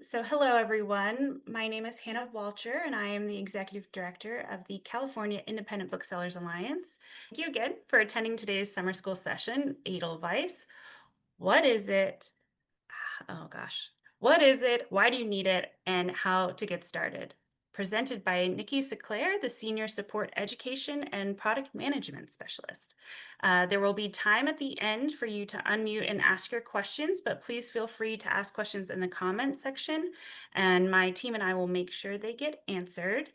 So hello everyone. My name is Hannah Walcher and I am the Executive Director of the California Independent Booksellers Alliance. Thank you again for attending today's summer school session, Edelweiss. What is it? Oh gosh. What is it? Why do you need it? And how to get started? Presented by Nikki Seclair, the Senior Support Education and Product Management Specialist. There will be time at the end for you to unmute and ask your questions, but please feel free to ask questions in the comment section, and my team and I will make sure they get answered.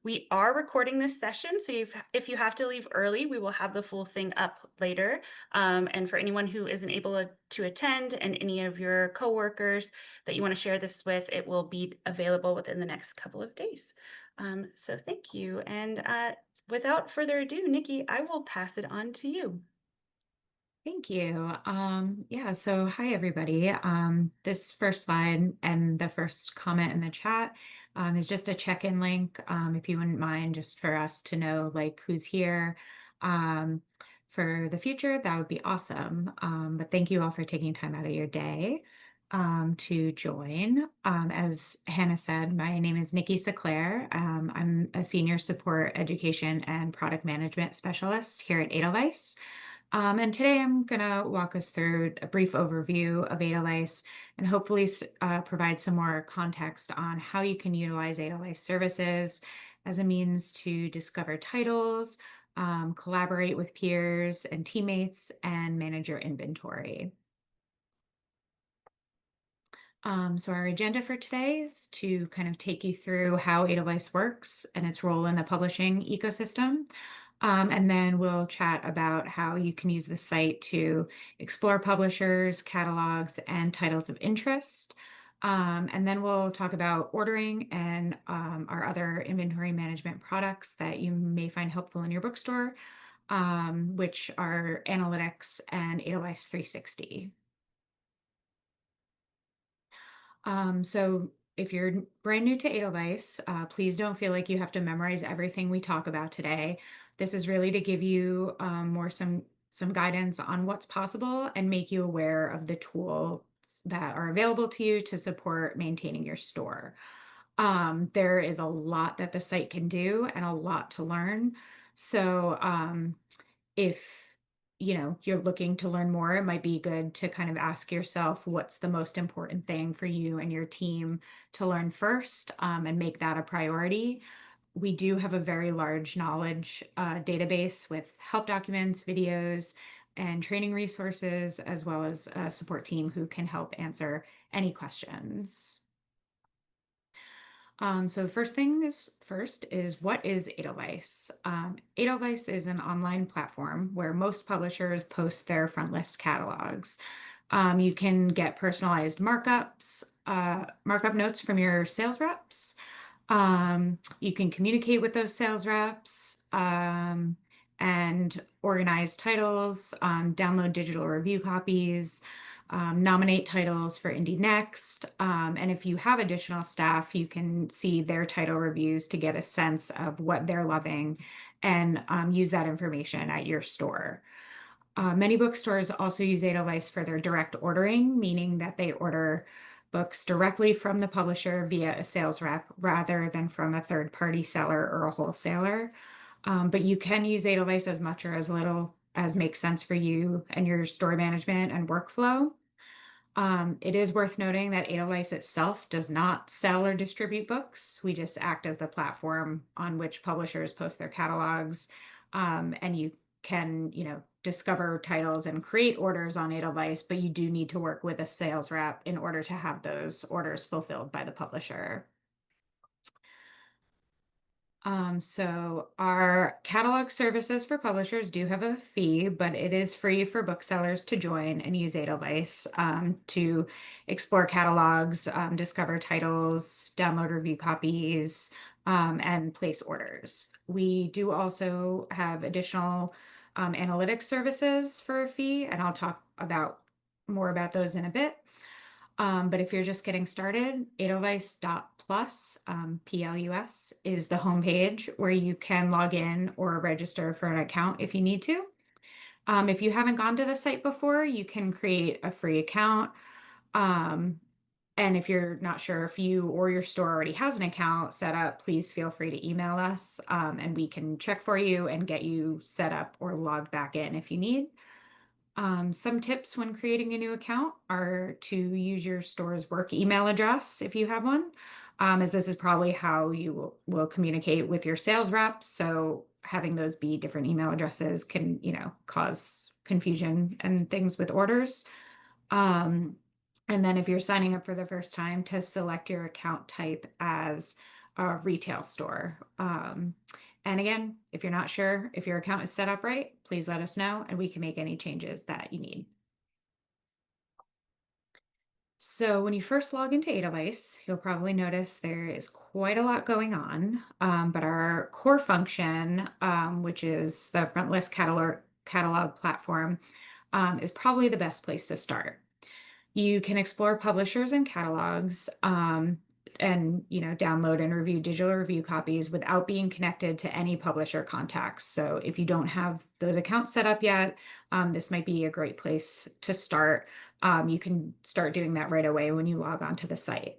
We are recording this session, so if you have to leave early, we will have the full thing up later. And for anyone who isn't able to attend and any of your coworkers that you want to share this with, it will be available within the next couple of days. So thank you. And without further ado, Nikki, I will pass it on to you. Thank you. Yeah, so hi everybody. This first slide and the first comment in the chat is just a check-in link. If you wouldn't mind, just for us to know like who's here for the future, that would be awesome. But thank you all for taking time out of your day to join. As Hannah said, my name is Nikki Seclair. I'm a Senior Support Education and Product Management Specialist here at Edelweiss. And today I'm going to walk us through a brief overview of Edelweiss and hopefully provide some more context on how you can utilize Edelweiss services as a means to discover titles, collaborate with peers and teammates, and manage your inventory. So our agenda for today is to kind of take you through how Edelweiss works and its role in the publishing ecosystem. And then we'll chat about how you can use the site to explore publishers, catalogs, and titles of interest. And then we'll talk about ordering and our other inventory management products that you may find helpful in your bookstore, which are Analytics and Edelweiss 360. So if you're brand new to Edelweiss, please don't feel like you have to memorize everything we talk about today. This is really to give you some guidance on what's possible and make you aware of the tools that are available to you to support maintaining your store. There is a lot that the site can do and a lot to learn. So if you're looking to learn more, it might be good to kind of ask yourself what's the most important thing for you and your team to learn first, and make that a priority. We do have a very large knowledge database with help documents, videos, and training resources, as well as a support team who can help answer any questions. So the first is what is Edelweiss? Edelweiss is an online platform where most publishers post their front list catalogs. You can get personalized markup notes from your sales reps. You can communicate with those sales reps and organize titles, download digital review copies, nominate titles for Indie Next. And if you have additional staff, you can see their title reviews to get a sense of what they're loving and use that information at your store. Many bookstores also use Edelweiss for their direct ordering, meaning that they order books directly from the publisher via a sales rep rather than from a third-party seller or a wholesaler. But you can use Edelweiss as much or as little as makes sense for you and your store management and workflow. It is worth noting that Edelweiss itself does not sell or distribute books. We just act as the platform on which publishers post their catalogs, and you can, discover titles and create orders on Edelweiss, but you do need to work with a sales rep in order to have those orders fulfilled by the publisher. So our catalog services for publishers do have a fee, but it is free for booksellers to join and use Edelweiss to explore catalogs, discover titles, download review copies, and place orders. We do also have additional analytics services for a fee, and I'll talk more about those in a bit. But if you're just getting started, Edelweiss.plus, PLUS, is the homepage where you can log in or register for an account if you need to. If you haven't gone to the site before, you can create a free account And if you're not sure if you or your store already has an account set up, please feel free to email us, and we can check for you and get you set up or logged back in if you need. Some tips when creating a new account are to use your store's work email address if you have one, as this is probably how you will communicate with your sales reps. So having those be different email addresses can, cause confusion and things with orders. Um, and then if you're signing up for the first time, to select your account type as a retail store. And again, if you're not sure if your account is set up right, please let us know and we can make any changes that you need. So when you first log into Edelweiss, you'll probably notice there is quite a lot going on. But our core function, which is the front list catalog platform, is probably the best place to start. You can explore publishers and catalogs, and download and review digital review copies without being connected to any publisher contacts. So if you don't have those accounts set up yet, this might be a great place to start. You can start doing that right away when you log onto the site.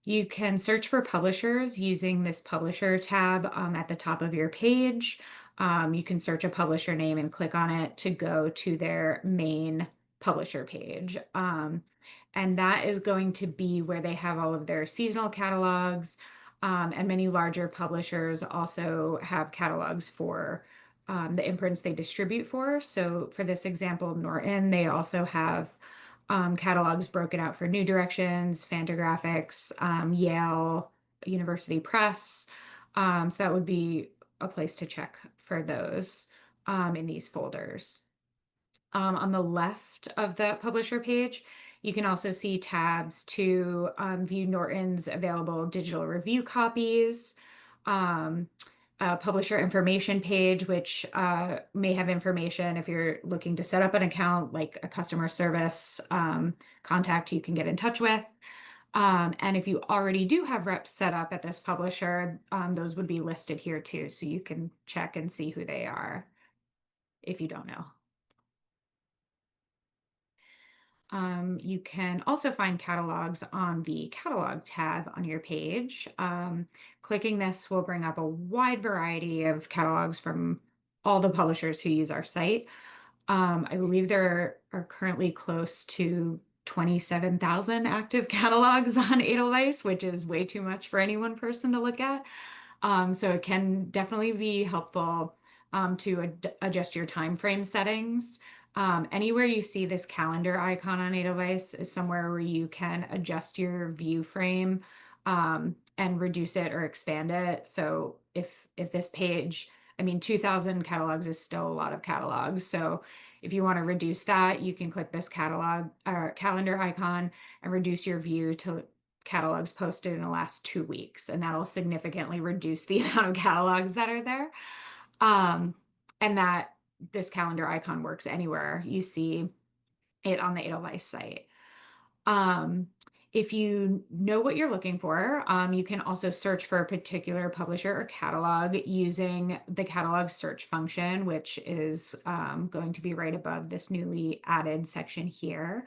You can search for publishers using this publisher tab at the top of your page. You can search a publisher name and click on it to go to their main publisher page. And that is going to be where they have all of their seasonal catalogs. And many larger publishers also have catalogs for the imprints they distribute for. So for this example, Norton, they also have catalogs broken out for New Directions, Fantagraphics, Yale University Press. So that would be a place to check for those in these folders. On the left of the publisher page, you can also see tabs to view Norton's available digital review copies, um, a publisher information page, which may have information if you're looking to set up an account, like a customer service contact you can get in touch with. And if you already do have reps set up at this publisher, those would be listed here too. So you can check and see who they are if you don't know. You can also find catalogs on the catalog tab on your page. Clicking this will bring up a wide variety of catalogs from all the publishers who use our site. I believe there are currently close to 27,000 active catalogs on Edelweiss, which is way too much for any one person to look at. So it can definitely be helpful to adjust your time frame settings. Anywhere you see this calendar icon on Edelweiss is somewhere where you can adjust your view frame and reduce it or expand it. So if this page, I mean, 2,000 catalogs is still a lot of catalogs. So if you want to reduce that, you can click this catalog or calendar icon and reduce your view to catalogs posted in the last 2 weeks, and that'll significantly reduce the amount of catalogs that are there. Um, and that this calendar icon works anywhere you see it on the Edelweiss site. Um, if you know what you're looking for, you can also search for a particular publisher or catalog using the catalog search function, which is going to be right above this newly added section here.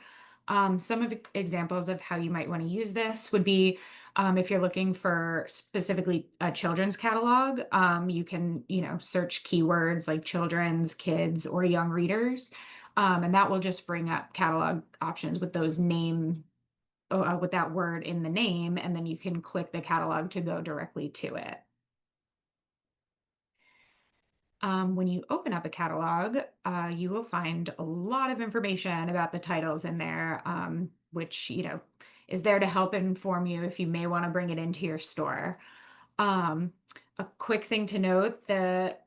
Some of the examples of how you might want to use this would be if you're looking for specifically a children's catalog, you can, search keywords like children's, kids, or young readers. And that will just bring up catalog options with those with that word in the name, and then you can click the catalog to go directly to it. When you open up a catalog, you will find a lot of information about the titles in there, which, is there to help inform you if you may want to bring it into your store. Um, a quick thing to note, the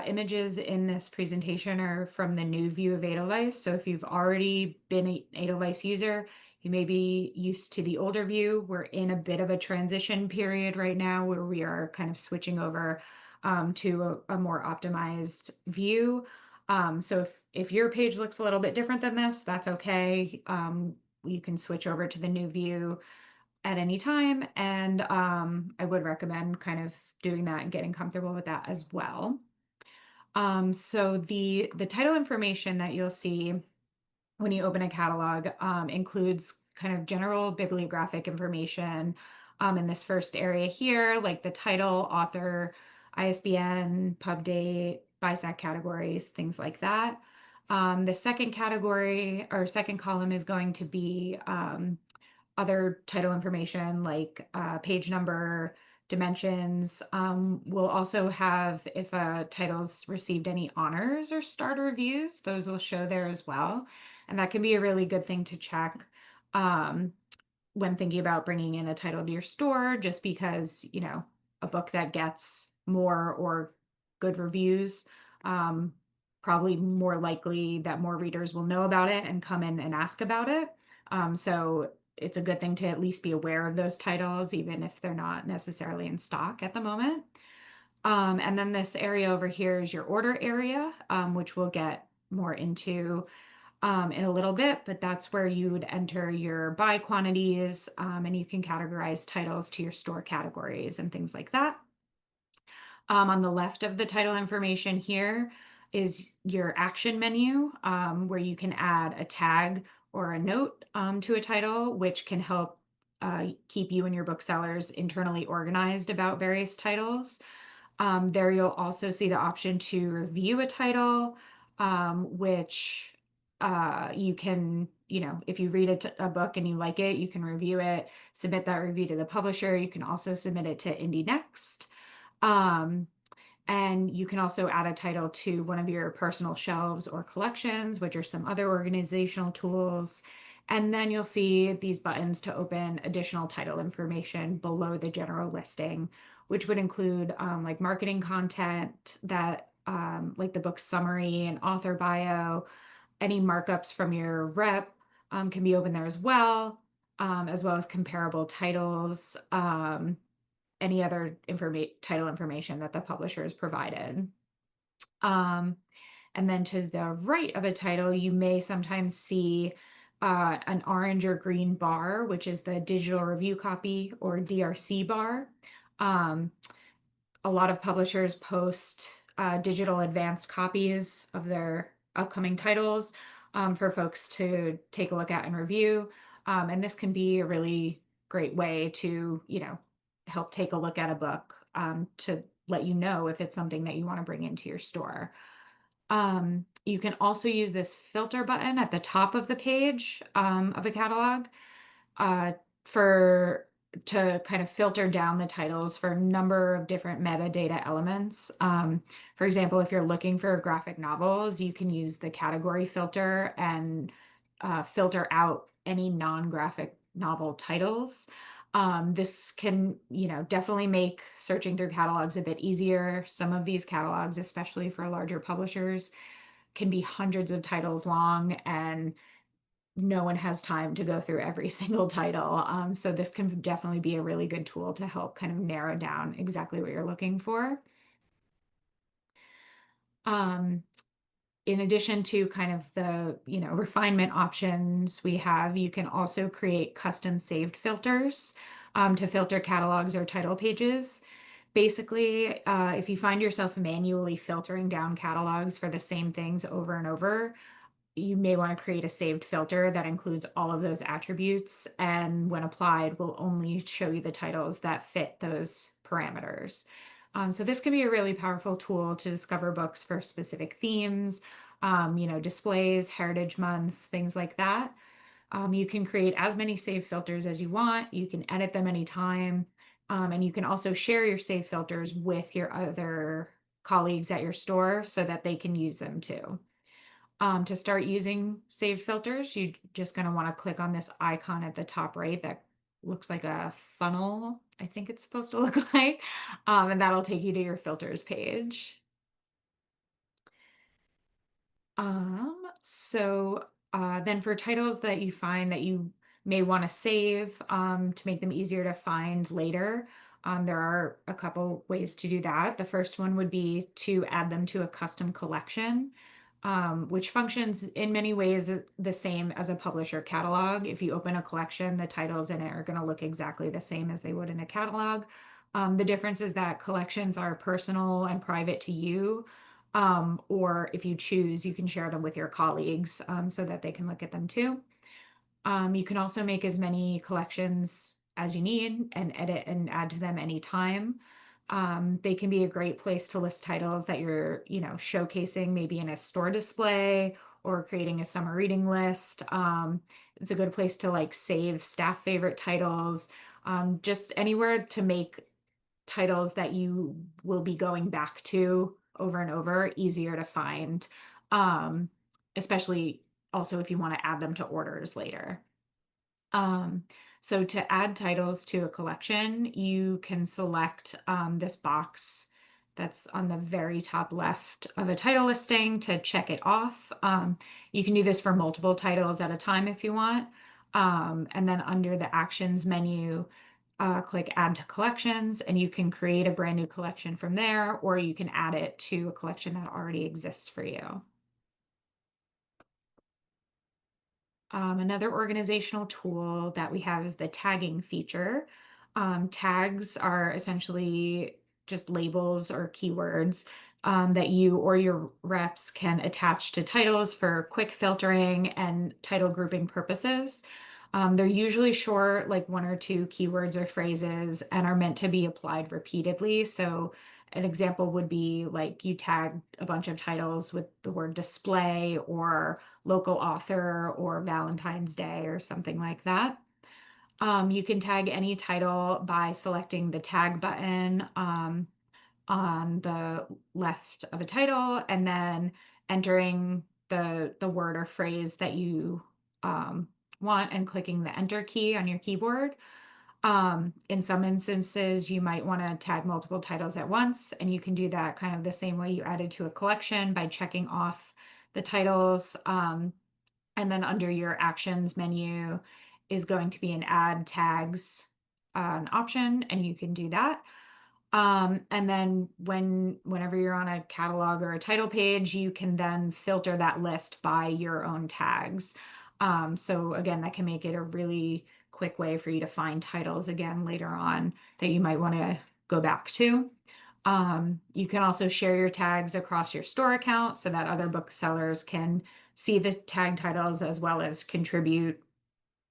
images in this presentation are from the new view of Edelweiss. So if you've already been an Edelweiss user, you may be used to the older view. We're in a bit of a transition period right now where we are kind of switching over to a more optimized view. So if your page looks a little bit different than this, that's okay. You can switch over to the new view at any time. And I would recommend kind of doing that and getting comfortable with that as well. So the title information that you'll see when you open a catalog includes kind of general bibliographic information in this first area here, like the title, author, ISBN, pub date, BISAC categories, things like that. The second category or second column is going to be other title information like page number, dimensions. We'll also have if a title's received any honors or starter reviews, those will show there as well. And that can be a really good thing to check um, when thinking about bringing in a title to your store, just because, a book that gets more or good reviews, um, probably more likely that more readers will know about it and come in and ask about it. So it's a good thing to at least be aware of those titles, even if they're not necessarily in stock at the moment. And then this area over here is your order area, which we'll get more into in a little bit, but that's where you would enter your buy quantities, and you can categorize titles to your store categories and things like that. On the left of the title information here is your action menu, where you can add a tag or a note to a title, which can help keep you and your booksellers internally organized about various titles. There you'll also see the option to review a title, which you can, if you read a book and you like it, you can review it, submit that review to the publisher. You can also submit it to Indie Next. Um, and you can also add a title to one of your personal shelves or collections, which are some other organizational tools. And then you'll see these buttons to open additional title information below the general listing, which would include like marketing content that like the book summary and author bio, any markups from your rep can be open there as well as comparable titles. Any other title information that the publisher has provided. Um, and then to the right of a title, you may sometimes see an orange or green bar, which is the digital review copy or DRC bar. Um, a lot of publishers post digital advanced copies of their upcoming titles for folks to take a look at and review. And this can be a really great way to, help take a look at a book to let you know if it's something that you want to bring into your store. You can also use this filter button at the top of the page of a catalog uh, for to kind of filter down the titles for a number of different metadata elements. For example, if you're looking for graphic novels, you can use the category filter and filter out any non-graphic novel titles. This can, definitely make searching through catalogs a bit easier. Some of these catalogs, especially for larger publishers, can be hundreds of titles long, and no one has time to go through every single title. So this can definitely be a really good tool to help kind of narrow down exactly what you're looking for. Um, in addition to kind of the, refinement options we have, you can also create custom saved filters to filter catalogs or title pages. Basically, if you find yourself manually filtering down catalogs for the same things over and over, you may want to create a saved filter that includes all of those attributes, and when applied will only show you the titles that fit those parameters. So this can be a really powerful tool to discover books for specific themes, displays, heritage months, things like that. You can create as many saved filters as you want. You can edit them anytime. And you can also share your saved filters with your other colleagues at your store so that they can use them too. To start using saved filters, you're just going to want to click on this icon at the top right that looks like a funnel, I think it's supposed to look like, and that'll take you to your filters page. Then for titles that you find that you may want to save to make them easier to find later, there are a couple ways to do that. The first one would be to add them to a custom collection, which functions in many ways the same as a publisher catalog. If you open a collection, the titles in it are going to look exactly the same as they would in a catalog. The difference is that collections are personal and private to you. Or if you choose, you can share them with your colleagues so that they can look at them too. You can also make as many collections as you need and edit and add to them anytime. They can be a great place to list titles that you're, showcasing maybe in a store display or creating a summer reading list. It's a good place to like save staff favorite titles, just anywhere to make titles that you will be going back to over and over easier to find, um, especially also if you want to add them to orders later. Um, so to add titles to a collection, you can select this box that's on the very top left of a title listing to check it off. You can do this for multiple titles at a time if you want. And then under the actions menu, click add to collections, and you can create a brand new collection from there, or you can add it to a collection that already exists for you. Another organizational tool that we have is the tagging feature. Tags are essentially just labels or keywords that you or your reps can attach to titles for quick filtering and title grouping purposes. They're usually short, like one or two keywords or phrases, and are meant to be applied repeatedly. So, an example would be like you tag a bunch of titles with the word display or local author or Valentine's Day or something like that. You can tag any title by selecting the tag button on the left of a title and then entering the word or phrase that you um, want and clicking the enter key on your keyboard. In some instances, you might want to tag multiple titles at once, and you can do that kind of the same way you added to a collection by checking off the titles. And then under your actions menu is going to be an add tags an option, and you can do that. And then whenever you're on a catalog or a title page, you can then filter that list by your own tags. So again, that can make it a really quick way for you to find titles again later on that you might want to go back to. You can also share your tags across your store account so that other booksellers can see the tag titles as well as contribute,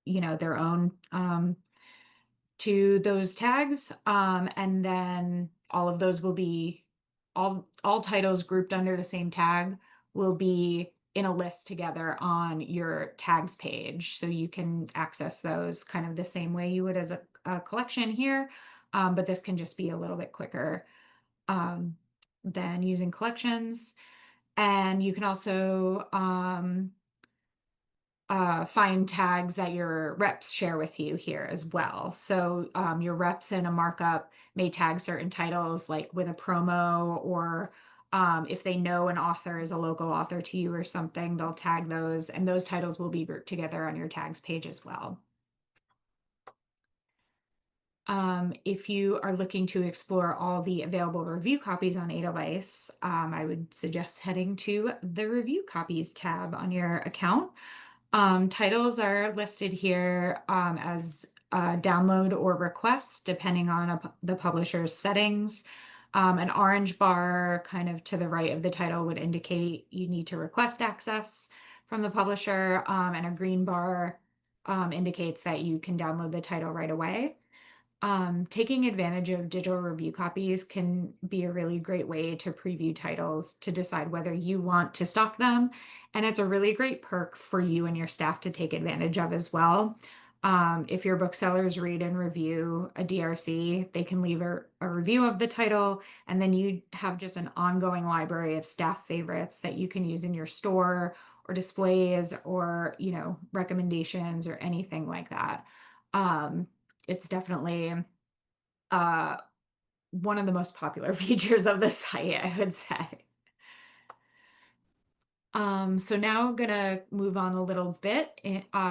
their own to those tags. And then all of those will be all titles grouped under the same tag will be in a list together on your tags page. So you can access those kind of the same way you would as a collection here. But this can just be a little bit quicker um, than using collections. And you can also find tags that your reps share with you here as well. So your reps in a markup may tag certain titles like with a promo, or if they know an author is a local author to you or something, they'll tag those, and those titles will be grouped together on your tags page as well. If you are looking to explore all the available review copies on Edelweiss, I would suggest heading to the review copies tab on your account. Titles are listed here as download or request, depending on the publisher's settings. An orange bar kind of to the right of the title would indicate you need to request access from the publisher, and a green bar indicates that you can download the title right away. Taking advantage of digital review copies can be a really great way to preview titles to decide whether you want to stock them. And it's a really great perk for you and your staff to take advantage of as well. If your booksellers read and review a DRC, they can leave a review of the title, and then you have just an ongoing library of staff favorites that you can use in your store or displays or, recommendations or anything like that. It's definitely uh, one of the most popular features of the site, I would say. So now I'm gonna move on a little bit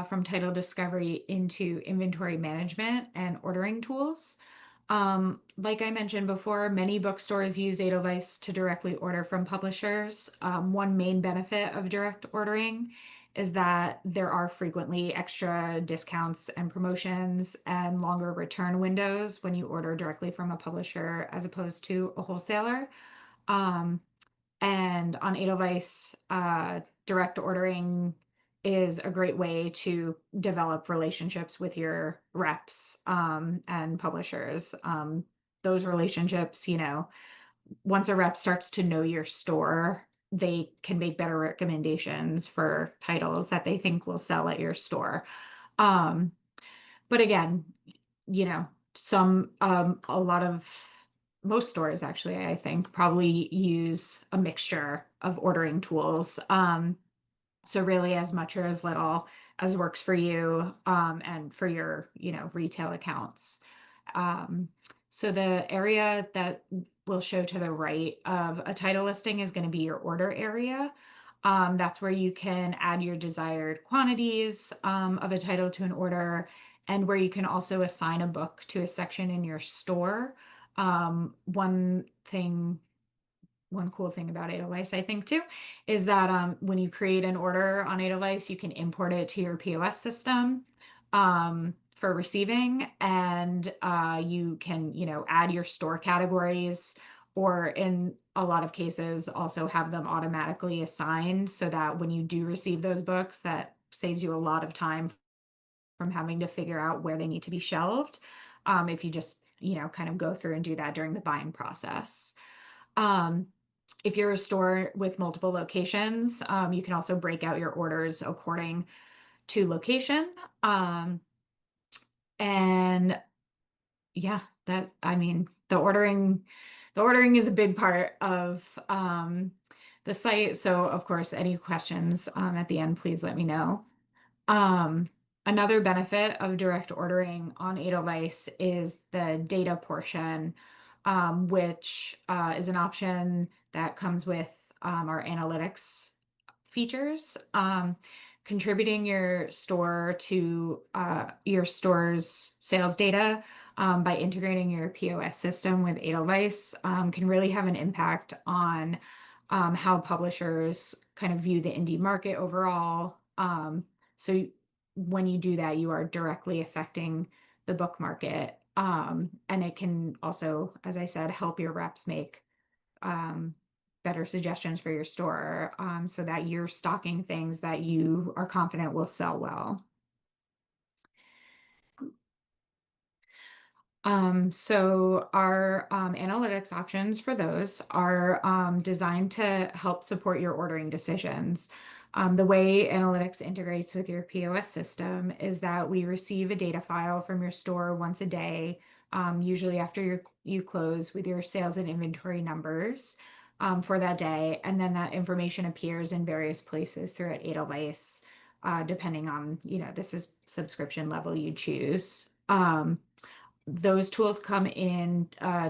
from title discovery into inventory management and ordering tools. Like I mentioned before, many bookstores use Edelweiss to directly order from publishers. One main benefit of direct ordering is that there are frequently extra discounts and promotions and longer return windows when you order directly from a publisher as opposed to a wholesaler. Um, and on Edelweiss, direct ordering is a great way to develop relationships with your reps and publishers. Those relationships, once a rep starts to know your store, they can make better recommendations for titles that they think will sell at your store. Um, but again, you know, a lot of most stores actually, I think, probably use a mixture of ordering tools. So really as much or as little as works for you, and for your, retail accounts. Um, so the area that will show to the right of a title listing is going to be your order area. That's where you can add your desired quantities, of a title to an order, and where you can also assign a book to a section in your store. One cool thing about Edelweiss, I think, too, is that when you create an order on Edelweiss, you can import it to your POS system for receiving, and you can, add your store categories, or in a lot of cases, also have them automatically assigned so that when you do receive those books, that saves you a lot of time from having to figure out where they need to be shelved. If you just, kind of go through and do that during the buying process. Um, if you're a store with multiple locations, you can also break out your orders according to location. Um, and yeah, I mean, the ordering is a big part of the site. So, of course, any questions at the end, please let me know. Um, Another benefit of direct ordering on Edelweiss is the data portion, which is an option that comes with our analytics features. Contributing your store to your store's sales data by integrating your POS system with Edelweiss can really have an impact on how publishers kind of view the indie market overall. So when you do that, you are directly affecting the book market. And it can also, as I said, help your reps make um, better suggestions for your store, so that you're stocking things that you are confident will sell well. So our analytics options for those are designed to help support your ordering decisions. The way analytics integrates with your POS system is that we receive a data file from your store once a day, usually after you close, with your sales and inventory numbers for that day, and then that information appears in various places throughout Edelweiss, depending on this is subscription level you choose. Those tools come in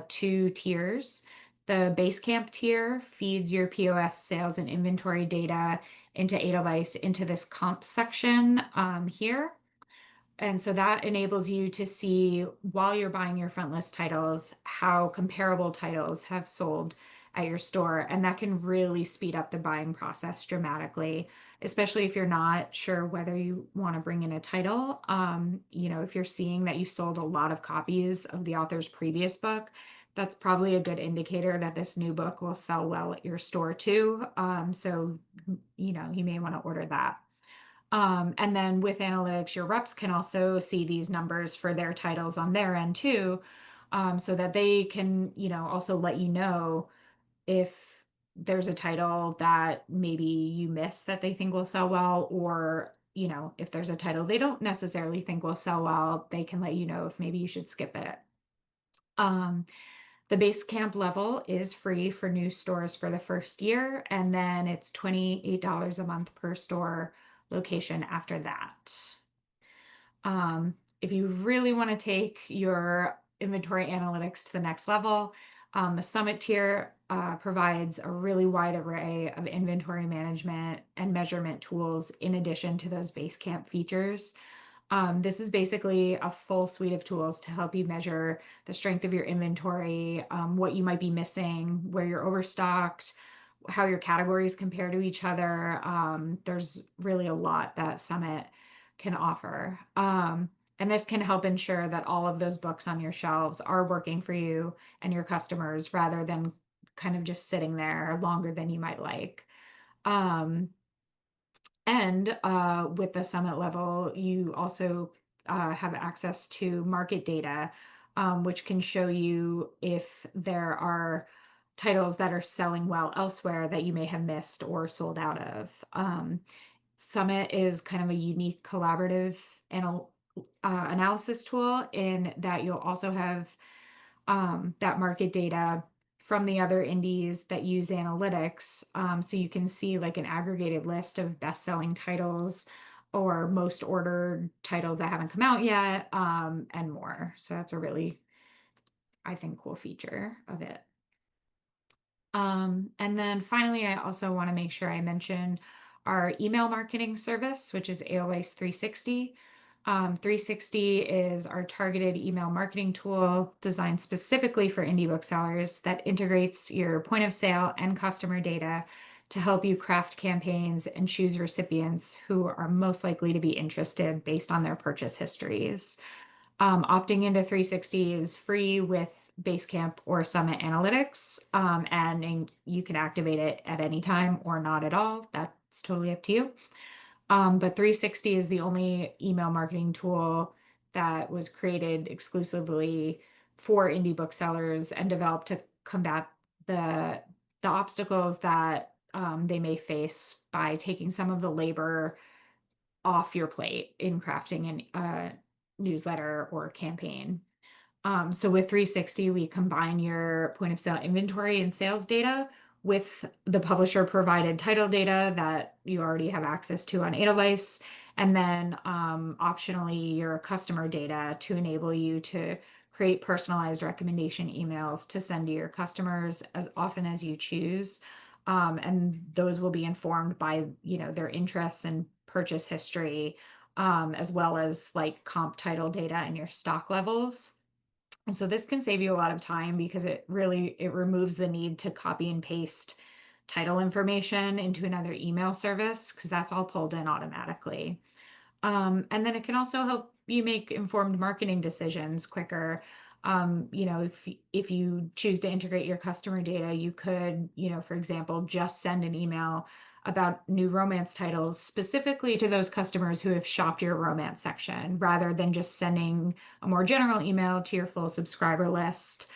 two tiers. The Basecamp tier feeds your POS sales and inventory data into Edelweiss into this comp section here. And so that enables you to see, while you're buying your front list titles, how comparable titles have sold at your store. And that can really speed up the buying process dramatically, especially if you're not sure whether you want to bring in a title. If you're seeing that you sold a lot of copies of the author's previous book, that's probably a good indicator that this new book will sell well at your store too. So, you may want to order that. And then with analytics, your reps can also see these numbers for their titles on their end too, so that they can, also let you know if there's a title that maybe you miss that they think will sell well, or, if there's a title they don't necessarily think will sell well, they can let you know if maybe you should skip it. Um, the base camp level is free for new stores for the first year, and then it's $28 a month per store location after that. If you really want to take your inventory analytics to the next level, the Summit tier provides a really wide array of inventory management and measurement tools in addition to those Basecamp features. This is basically a full suite of tools to help you measure the strength of your inventory, what you might be missing, where you're overstocked, how your categories compare to each other. There's really a lot that Summit can offer. And this can help ensure that all of those books on your shelves are working for you and your customers, rather than kind of just sitting there longer than you might like. Um, And with the summit level, you also have access to market data, which can show you if there are titles that are selling well elsewhere that you may have missed or sold out of. Summit is kind of a unique collaborative analysis tool in that you'll also have that market data from the other indies that use analytics. So you can see like an aggregated list of best-selling titles or most ordered titles that haven't come out yet, and more. So that's a really, I think, cool feature of it. And then finally, I also want to make sure I mention our email marketing service, which is Edelweiss 360. 360 is our targeted email marketing tool designed specifically for indie booksellers that integrates your point of sale and customer data to help you craft campaigns and choose recipients who are most likely to be interested based on their purchase histories. Opting into 360 is free with Basecamp or Summit Analytics, and you can activate it at any time or not at all. That's totally up to you. But 360 is the only email marketing tool that was created exclusively for indie booksellers and developed to combat the the obstacles that they may face by taking some of the labor off your plate in crafting a newsletter or campaign. So with 360, we combine your point of sale inventory and sales data with the publisher provided title data that you already have access to on Edelweiss, and then optionally your customer data to enable you to create personalized recommendation emails to send to your customers as often as you choose. And those will be informed by, their interests and purchase history, as well as like comp title data and your stock levels. And so this can save you a lot of time because it removes the need to copy and paste title information into another email service because that's all pulled in automatically. And then it can also help you make informed marketing decisions quicker. If you choose to integrate your customer data, you could, for example, just send an email about new romance titles specifically to those customers who have shopped your romance section rather than just sending a more general email to your full subscriber list,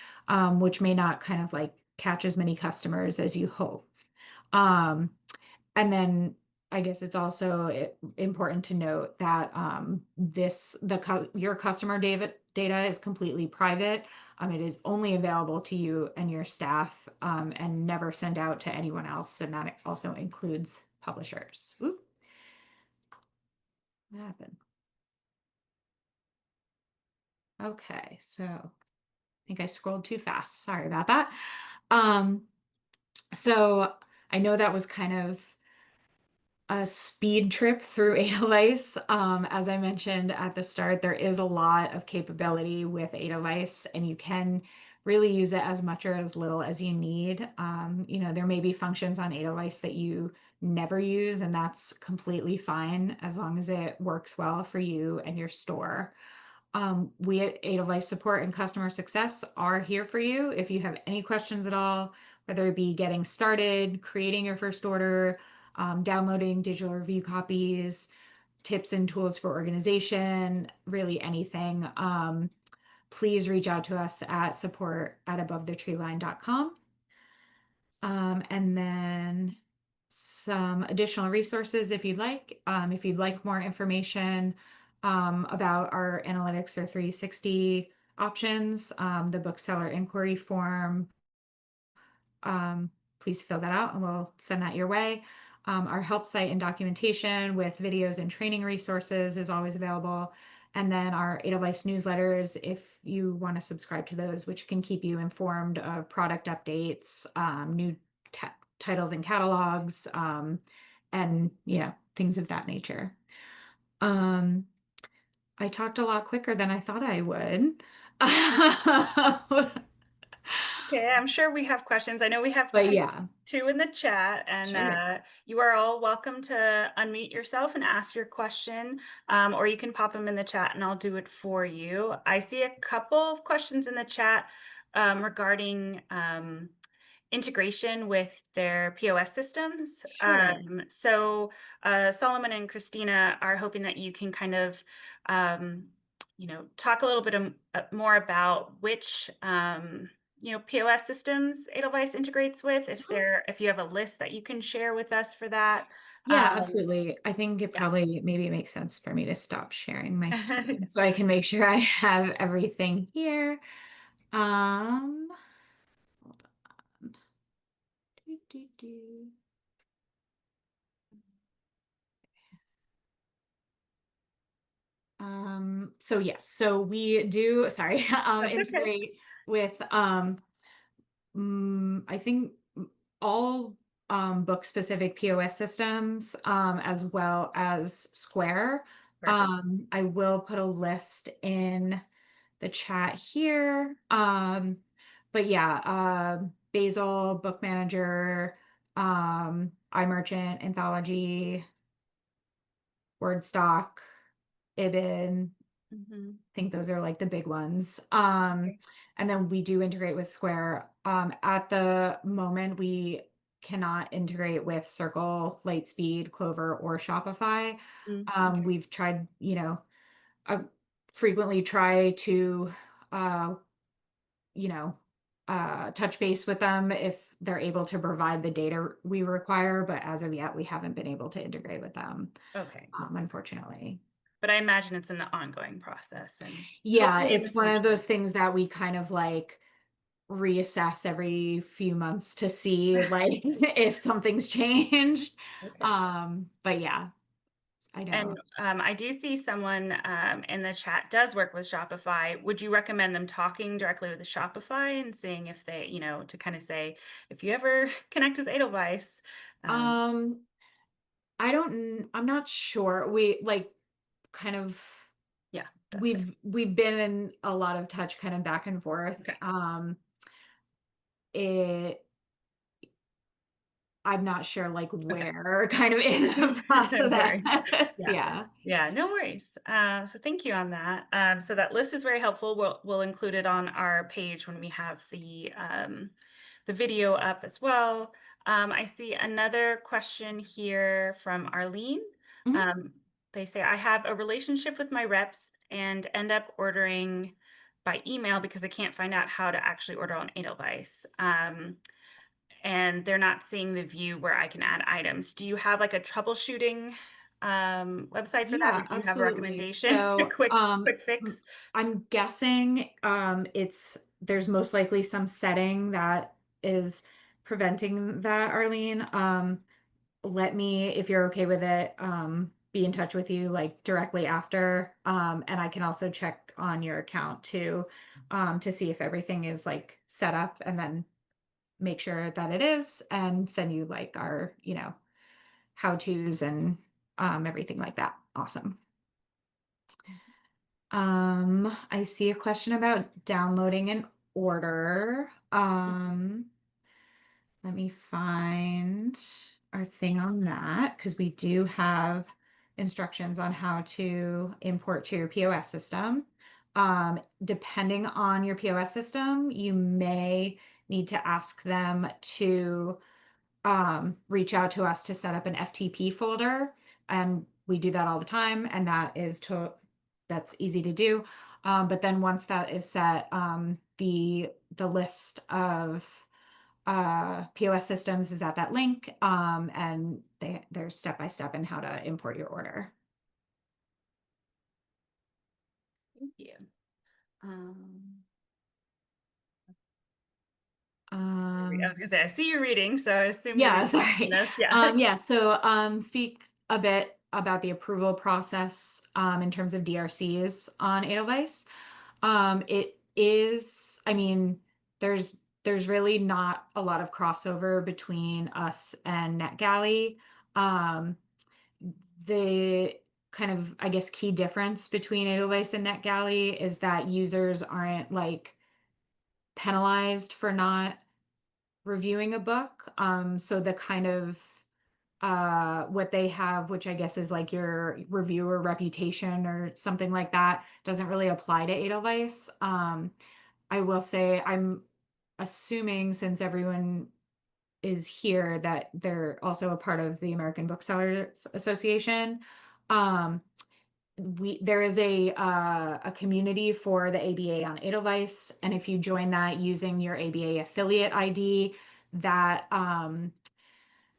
which may not kind of like catch as many customers as you hope. Um, and then I guess it's also important to note that your customer data is completely private. It is only available to you and your staff, and never sent out to anyone else. And that also includes publishers. Oop, what happened? Okay, so I think I scrolled too fast. Sorry about that. Um, so I know that was kind of a speed trip through Edelweiss. As I mentioned at the start, there is a lot of capability with Edelweiss, and you can really use it as much or as little as you need. There may be functions on Edelweiss that you never use, and that's completely fine as long as it works well for you and your store. We at Edelweiss Support and Customer Success are here for you if you have any questions at all, whether it be getting started, creating your first order, downloading digital review copies, tips and tools for organization, really anything. Please reach out to us at support@abovethetreeline.com. And then some additional resources if you'd like. If you'd like more information about our analytics or 360 options, the bookseller inquiry form, um, please fill that out and we'll send that your way. Our help site and documentation with videos and training resources is always available. And then our Edelweiss newsletters, if you want to subscribe to those, which can keep you informed of product updates, new titles and catalogs, and things of that nature. I talked a lot quicker than I thought I would. Okay, I'm sure we have questions. I know we have But yeah, two in the chat, and sure. you are all welcome to unmute yourself and ask your question, or you can pop them in the chat and I'll do it for you. I see a couple of questions in the chat regarding integration with their POS systems. Sure. Solomon and Christina are hoping that you can kind of, um, talk a little bit more about which, POS systems Edelweiss integrates with. Mhm. If you have a list that you can share with us for that. Yeah, absolutely. I think it Yeah. probably maybe it makes sense for me to stop sharing my screen so I can make sure I have everything here. Um, hold on. Do, do, do. So yes, so we do, sorry, That's okay. integrate with I think all book specific POS systems, as well as Square. Perfect. I will put a list in the chat here. But yeah, Basil, Book Manager, iMerchant, Anthology, WordStock, Ibid. Mhm. Think those are like the big ones. And then we do integrate with Square. At the moment, we cannot integrate with Circle, Lightspeed, Clover, or Shopify. Okay. We've tried, uh, frequently try to, uh, you know, touch base with them if they're able to provide the data we require, but as of yet, we haven't been able to integrate with them, Okay. unfortunately. But I imagine it's an ongoing process and Yeah, hopefully in the it's one of future. those things that we kind of like reassess every few months to see like if something's changed. Okay. But yeah, I And know. I do see someone in the chat does work with Shopify. Would you recommend them talking directly with the Shopify and seeing if they, to kind of say, if you ever connect with Edelweiss? Um, Um, I'm not sure. We like kind of yeah, that's fair. we've been in a lot of touch kind of back and forth. Okay. It I'm not sure like where kind of in the process No worries. that is. Yeah. Yeah. Yeah, no worries. So thank you on that. So that list is very helpful. We'll include it on our page when we have the video up as well. I see another question here from Arlene. Mhm. Um, they say, I have a relationship with my reps and end up ordering by email because I can't find out how to actually order on Edelweiss. And they're not seeing the view where I can add items. Do you have like a troubleshooting website for that, or Yeah, do you have a absolutely. recommendation? A So, quick fix? I'm guessing it's there's most likely some setting that is preventing that, Arlene. Let me, if you're okay with it, be in touch with you like directly after. And I can also check on your account too, to see if everything is like set up and then make sure that it is and send you like our, how to's and everything like that. Awesome. I see a question about downloading an order. Let me find our thing on that because we do have instructions on how to import to your POS system. Depending on your POS system, you may need to ask them to reach out to us to set up an FTP folder. And we do that all the time. And that's easy to do. But then once that is set, the list of POS systems is at that link. And there's step by step in how to import your order. Thank you. Um, I was Um, gonna say I see you reading, so I assume you're Yeah, reading sorry. this. Yeah. Yeah, so speak a bit about the approval process in terms of DRCs on Edelweiss. It is, I mean, there's really not a lot of crossover between us and NetGalley. Um, the kind of, I guess, key difference between Edelweiss and NetGalley is that users aren't like penalized for not reviewing a book. So the kind of what they have, which I guess is like your reviewer reputation or something like that, doesn't really apply to Edelweiss. I will say I'm assuming since everyone is here that they're also a part of the American Booksellers Association. Um, there is a community for the ABA on Edelweiss, and if you join that using your ABA affiliate ID, that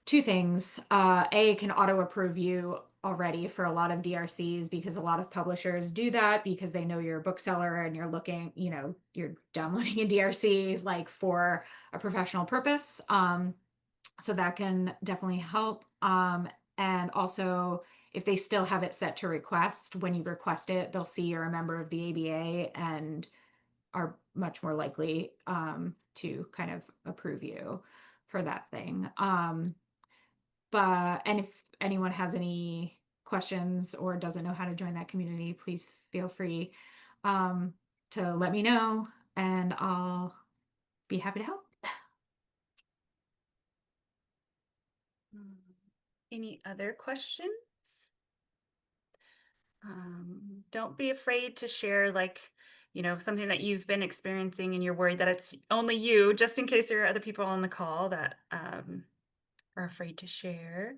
two things. A can auto approve you already for a lot of DRCs because a lot of publishers do that because they know you're a bookseller and you're looking, you're downloading a DRC like for a professional purpose. So that can definitely help. And also, if they still have it set to request, when you request it, they'll see you're a member of the ABA and are much more likely to kind of approve you for that thing. And if anyone has any questions or doesn't know how to join that community, please feel free um, to let me know and I'll be happy to help. Mm. Any other questions? Don't be afraid to share, like, something that you've been experiencing and you're worried that it's only you, just in case there are other people on the call that are afraid to share.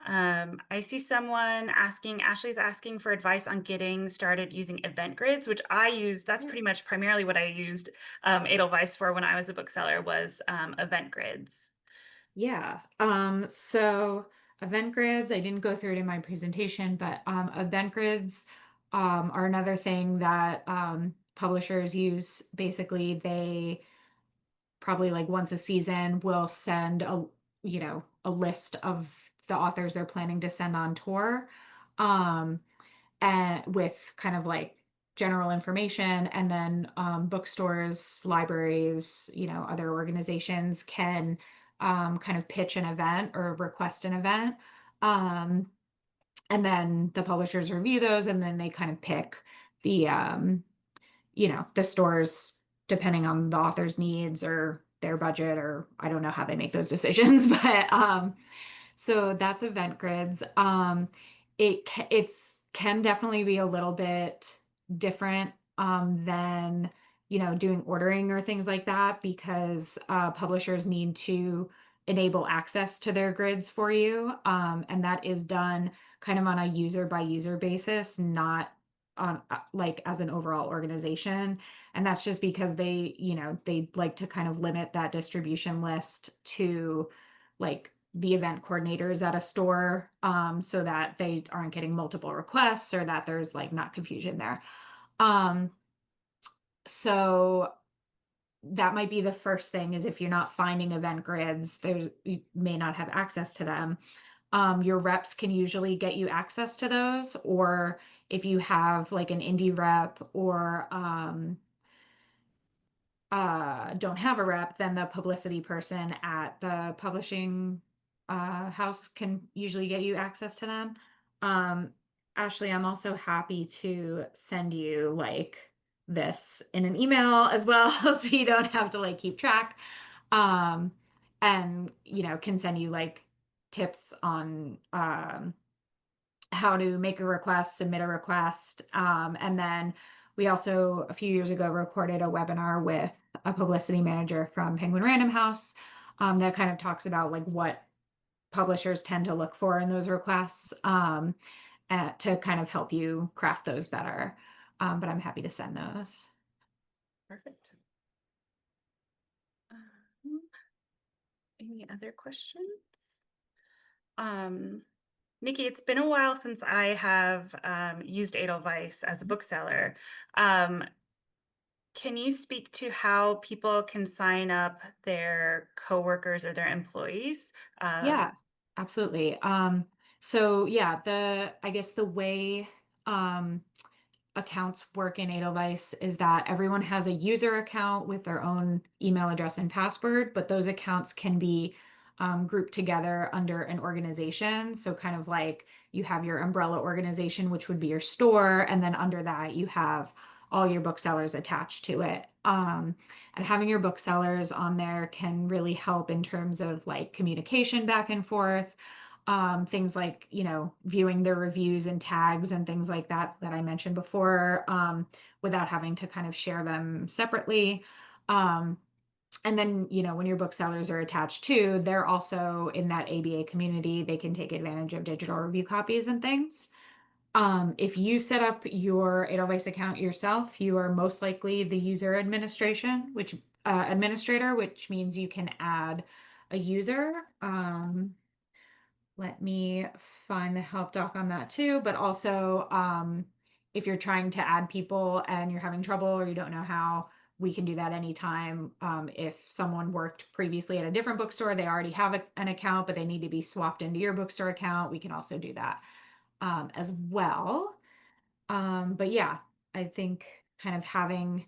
I see someone asking, Ashley's asking for advice on getting started using event grids, which I use. That's Yeah. pretty much primarily what I used Edelweiss for when I was a bookseller was event grids. Yeah. So event grids, I didn't go through it in my presentation, but event grids are another thing that publishers use. Basically, they probably like once a season will send a list of the authors they're planning to send on tour. Um, and with kind of like general information, and then bookstores, libraries, other organizations can kind of pitch an event or request an event. um, and then the publishers review those, and then they kind of pick the the stores depending on the author's needs or their budget, or I don't know how they make those decisions. But so that's event grids. It's can definitely be a little bit different than doing ordering or things like that, because publishers need to enable access to their grids for you, and that is done kind of on a user by user basis, not on like as an overall organization. And that's just because they like to kind of limit that distribution list to like the event coordinators at a store, so that they aren't getting multiple requests or that there's like not confusion there. Um, so that might be the first thing, is if you're not finding event grids, you may not have access to them. Your reps can usually get you access to those, or if you have like an indie rep or don't have a rep, then the publicity person at the publishing house can usually get you access to them. Um, Ashley, I'm also happy to send you like this in an email as well, so you don't have to like keep track. Um, and can send you like tips on how to make a request, submit a request. And then we also, a few years ago, recorded a webinar with a publicity manager from Penguin Random House, that kind of talks about like what publishers tend to look for in those requests, to kind of help you craft those better. But I'm happy to send those. Perfect. Um, any other questions? Um, Nikki, it's been a while since I have used Edelweiss as a bookseller. Um, can you speak to how people can sign up their coworkers or their employees? Yeah, absolutely. So yeah, I guess the way um, accounts work in Edelweiss is that everyone has a user account with their own email address and password, but those accounts can be grouped together under an organization. So kind of like you have your umbrella organization, which would be your store, and then under that you have all your booksellers attached to it. And having your booksellers on there can really help in terms of like communication back and forth. Things like, viewing their reviews and tags and things like that that I mentioned before, without having to kind of share them separately. Um, And then, when your booksellers are attached too, they're also in that ABA community. They can take advantage of digital review copies and things. If you set up your Edelweiss account yourself, you are most likely the user administrator, which means you can add a user. Let me find the help doc on that too. But also, if you're trying to add people and you're having trouble or you don't know how, we can do that anytime. If someone worked previously at a different bookstore, they already have an account, but they need to be swapped into your bookstore account, we can also do that as well. But yeah, I think kind of having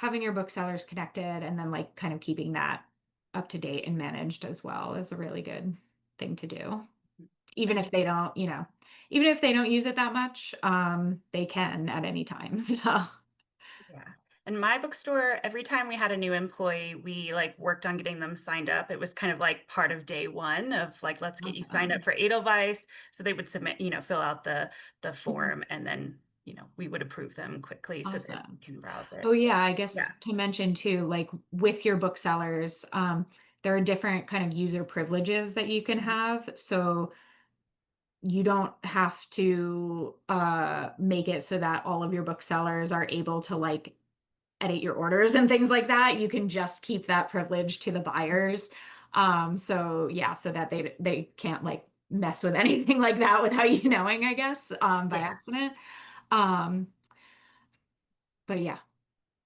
your booksellers connected and then like kind of keeping that up to date and managed as well is a really good thing to do. Even Thank if you. they don't, even if they don't use it that much, they can at any time. So Yeah. And my bookstore, every time we had a new employee, we like worked on getting them signed up. It was kind of like part of day one of like, let's get you signed up awesome. for Edelweiss. So they would submit, fill out the Mhm. form, and then, we would approve them quickly so that you Awesome. can browse Oh it. So yeah, I yeah. guess to mention too, like with your booksellers, there are different kind of user privileges that you can Mhm. have. So you don't have to make it so that all of your booksellers are able to like edit your orders and things like that. You can just keep that privilege to the buyers. So yeah, so that they can't like mess with anything like that without you knowing, I guess, by Yeah. accident. Um, but yeah,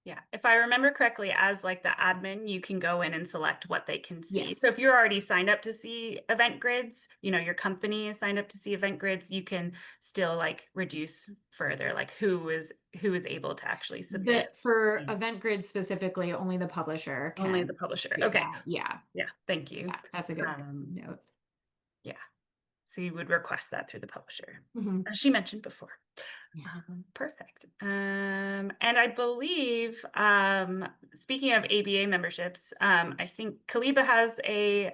Yeah, if I remember correctly, as like the admin, you can go in and select what they can see. So if yes. you're already signed up to see event grids, your company is signed up to see event grids, you can still like reduce further, like who is able to actually submit. For Yeah. event grid specifically, only the publisher Only can the publisher. do Okay. that. Yeah. Yeah, thank you. Yeah, that's a good Um, note. yeah, so you would request that through the publisher, Mhm. as she mentioned before. Yeah. Perfect. And I believe, speaking of ABA memberships, I think Kaliba has a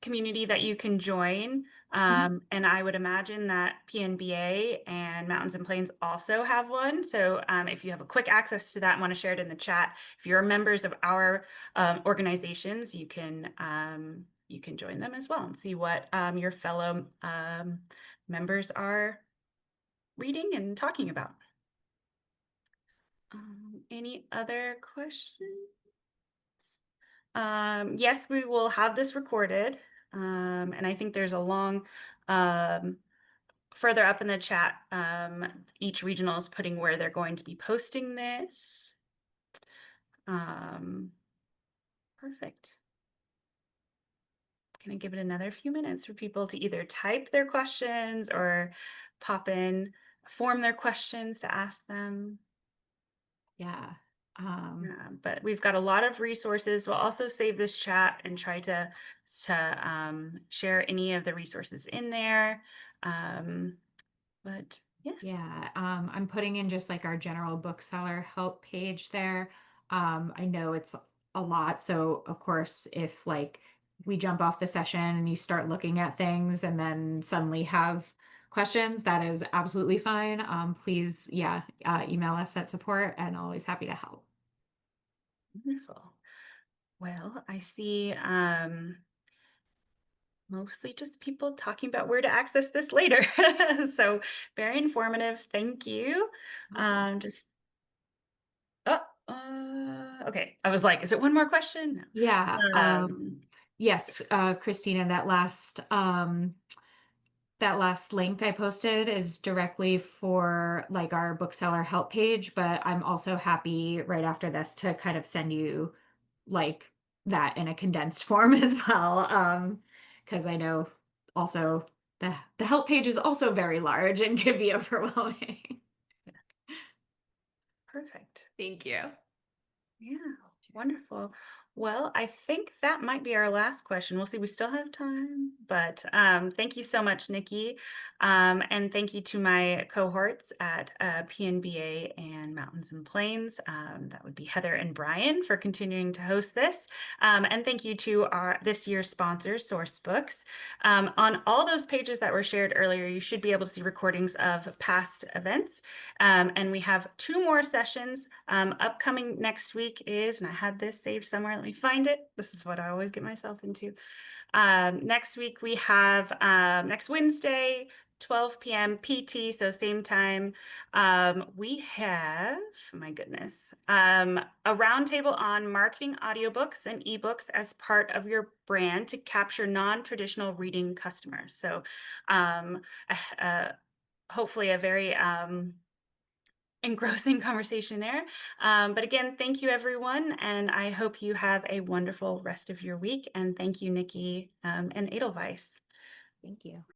community that you can join. Mhm. And I would imagine that PNBA and Mountains and Plains also have one. So if you have a quick access to that and want to share it in the chat, if you're members of our organizations, you can join them as well and see what your fellow members are reading and talking about. Any other questions? Yes, we will have this recorded. And I think there's a long, further up in the chat, each regional is putting where they're going to be posting this. Um, Perfect. Gonna give it another few minutes for people to either type their questions or form their questions to ask them. Yeah. Um, But we've got a lot of resources. We'll also save this chat and try to share any of the resources in there. But yes. Yeah, I'm putting in just like our general bookseller help page there. I know it's a lot, so of course, if like we jump off the session and you start looking at things and then suddenly have questions, that is absolutely fine. Please, yeah, email us at support and always happy to help. Wonderful. Well, I see mostly just people talking about where to access this later. So very informative. Thank you. Awesome. Just oh, okay. I was like, is it one more question? Yeah. No. Yes, Christina, that last link I posted is directly for like our bookseller help page, but I'm also happy right after this to kind of send you like that in a condensed form as well. Because I know also the help page is also very large and can be overwhelming. Perfect. Thank you. Yeah, wonderful. Well, I think that might be our last question. We'll see. We still have time, but thank you so much, Nikki. And thank you to my cohorts at PNBA and Mountains and Plains. That would be Heather and Brian for continuing to host this. And thank you to our this year's sponsors, Source Books. On all those pages that were shared earlier, you should be able to see recordings of past events. And we have two more sessions upcoming next week and I have had this saved somewhere. Let me find it. This is what I always get myself into. Next week we have next Wednesday, 12 p.m. PT, so same time. We have, my goodness, a roundtable on marketing audiobooks and ebooks as part of your brand to capture non-traditional reading customers. So hopefully a very engrossing conversation there. But again, thank you everyone, and I hope you have a wonderful rest of your week. And thank you, Nikki and Edelweiss. Thank you.